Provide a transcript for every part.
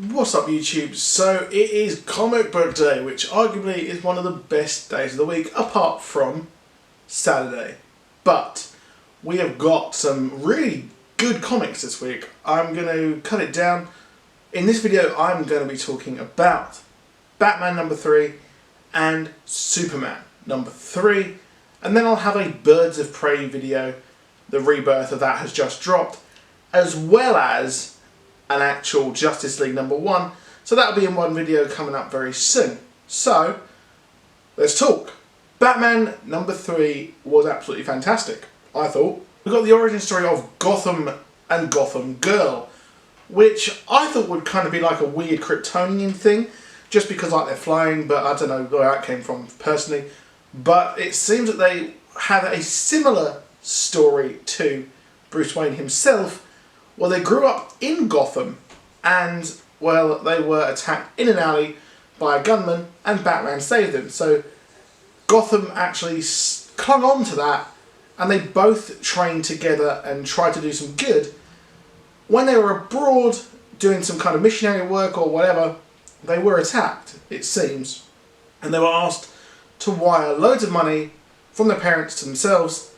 What's up YouTube? So it is comic book day, which arguably is one of the best days of the week apart from Saturday. But we have got some really good comics this week. I'm going to cut it down. In this video I'm going to be talking about Batman number 3 and Superman number 3, and then I'll have a Birds of Prey video. The rebirth of that has just dropped, as well as an actual Justice League number 1, so that'll be in one video coming up very soon. So let's talk. Batman number 3 was absolutely fantastic, I thought. We got the origin story of Gotham and Gotham Girl, which I thought would kind of be like a weird Kryptonian thing, just because like they're flying, but I don't know where that came from personally. But it seems that they have a similar story to Bruce Wayne himself. Well, they grew up in Gotham and, well, they were attacked in an alley by a gunman and Batman saved them. So Gotham actually clung on to that and they both trained together and tried to do some good. When they were abroad doing some kind of missionary work or whatever, they were attacked, it seems. And they were asked to wire loads of money from their parents to themselves.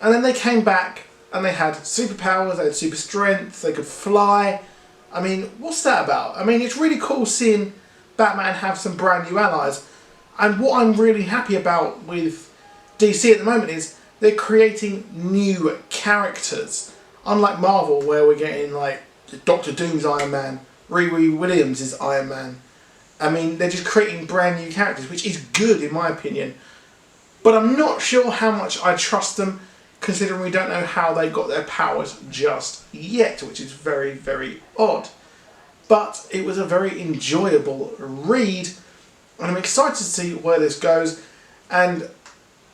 And then they came back and they had superpowers, they had super strength, they could fly. I mean, what's that about? I mean, it's really cool seeing Batman have some brand new allies. And what I'm really happy about with DC at the moment is they're creating new characters. Unlike Marvel, where we're getting like Dr. Doom's Iron Man, Riri Williams is Iron Man. I mean, they're just creating brand new characters, which is good in my opinion. But I'm not sure how much I trust them, considering we don't know how they got their powers just yet, which is very, very odd. But it was a very enjoyable read, and I'm excited to see where this goes, and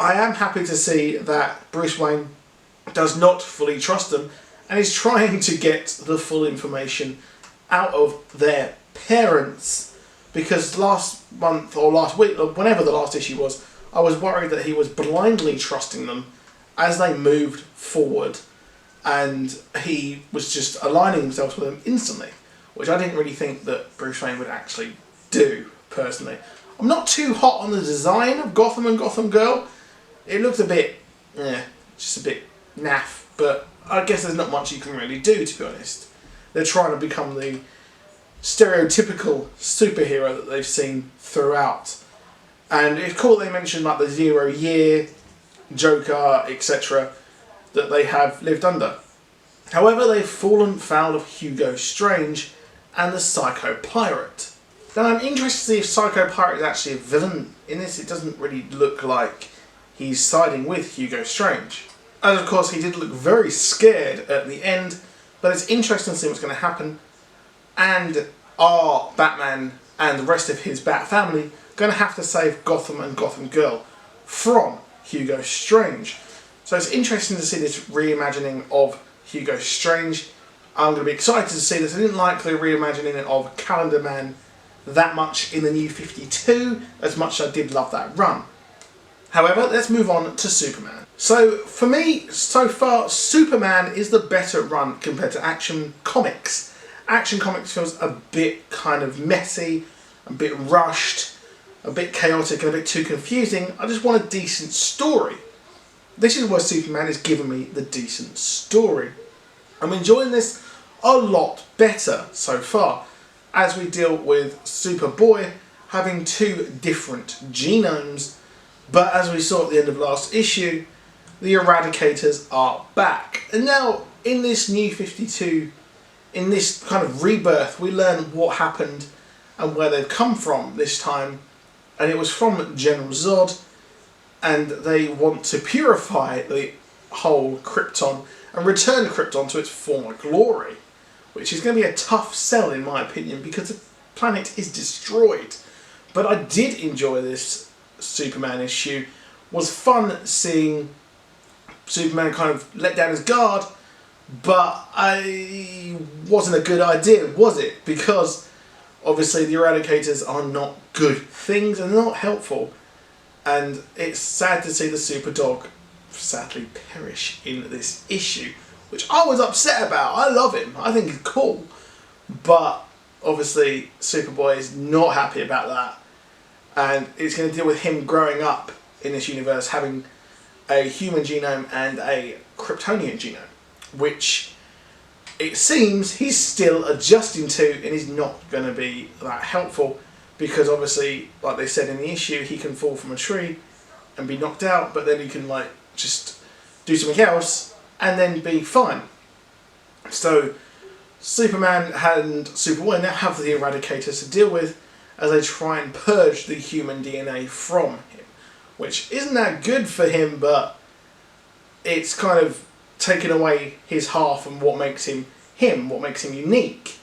I am happy to see that Bruce Wayne does not fully trust them, and is trying to get the full information out of their parents, because last month or last week, or whenever the last issue was, I was worried that he was blindly trusting them as they moved forward, and he was just aligning himself with them instantly, which I didn't really think that Bruce Wayne would actually do, personally. I'm not too hot on the design of Gotham and Gotham Girl. It looks a bit, just a bit naff, but I guess there's not much you can really do, to be honest. They're trying to become the stereotypical superhero that they've seen throughout. And it's cool they mentioned like the 0 year, Joker, etc. that they have lived under. However, they've fallen foul of Hugo Strange and the Psycho Pirate. Now I'm interested to see if Psycho Pirate is actually a villain. In this, it doesn't really look like he's siding with Hugo Strange. And of course, he did look very scared at the end, but it's interesting to see what's going to happen. And are Batman and the rest of his Bat family going to have to save Gotham and Gotham Girl from Hugo Strange? So it's interesting to see this reimagining of Hugo Strange. I'm going to be excited to see this. I didn't like the reimagining of Calendar Man that much in the New 52, as much as I did love that run. However, let's move on to Superman. So for me, so far, Superman is the better run compared to Action Comics. Action Comics feels a bit kind of messy, a bit rushed, a bit chaotic and a bit too confusing. I just want a decent story. This is where Superman is giving me the decent story. I'm enjoying this a lot better so far, as we deal with Superboy having 2 different genomes, but as we saw at the end of last issue, the Eradicators are back. And now in this New 52, in this kind of rebirth, we learn what happened and where they've come from this time. And it was from General Zod, and they want to purify the whole Krypton and return Krypton to its former glory, which is going to be a tough sell in my opinion because the planet is destroyed. But I did enjoy this Superman issue. It was fun seeing Superman kind of let down his guard, but it wasn't a good idea, was it? Because obviously the Eradicators are not good things and not helpful, and it's sad to see the super dog sadly perish in this issue, which I was upset about. I love him, I think he's cool, but obviously Superboy is not happy about that, and it's going to deal with him growing up in this universe having a human genome and a Kryptonian genome, which it seems he's still adjusting to, and is not going to be that helpful, because obviously, like they said in the issue, he can fall from a tree and be knocked out, but then he can like just do something else and then be fine. So Superman and Superboy now have the Eradicators to deal with as they try and purge the human DNA from him, which isn't that good for him, but it's kind of taken away his half and what makes him him, what makes him unique.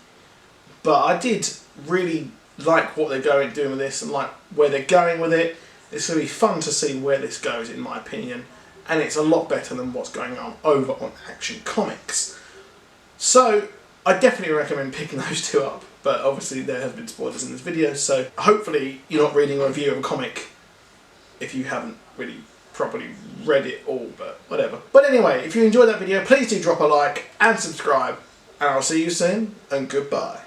But I did really like what they're doing with this, and like where they're going with it. It's going to be fun to see where this goes, in my opinion, and it's a lot better than what's going on over on Action Comics. So I definitely recommend picking those two up, but obviously there have been spoilers in this video, so hopefully you're not reading a review of a comic if you haven't really properly read it all, but whatever. But anyway, if you enjoyed that video, please do drop a like and subscribe, and I'll see you soon, and goodbye.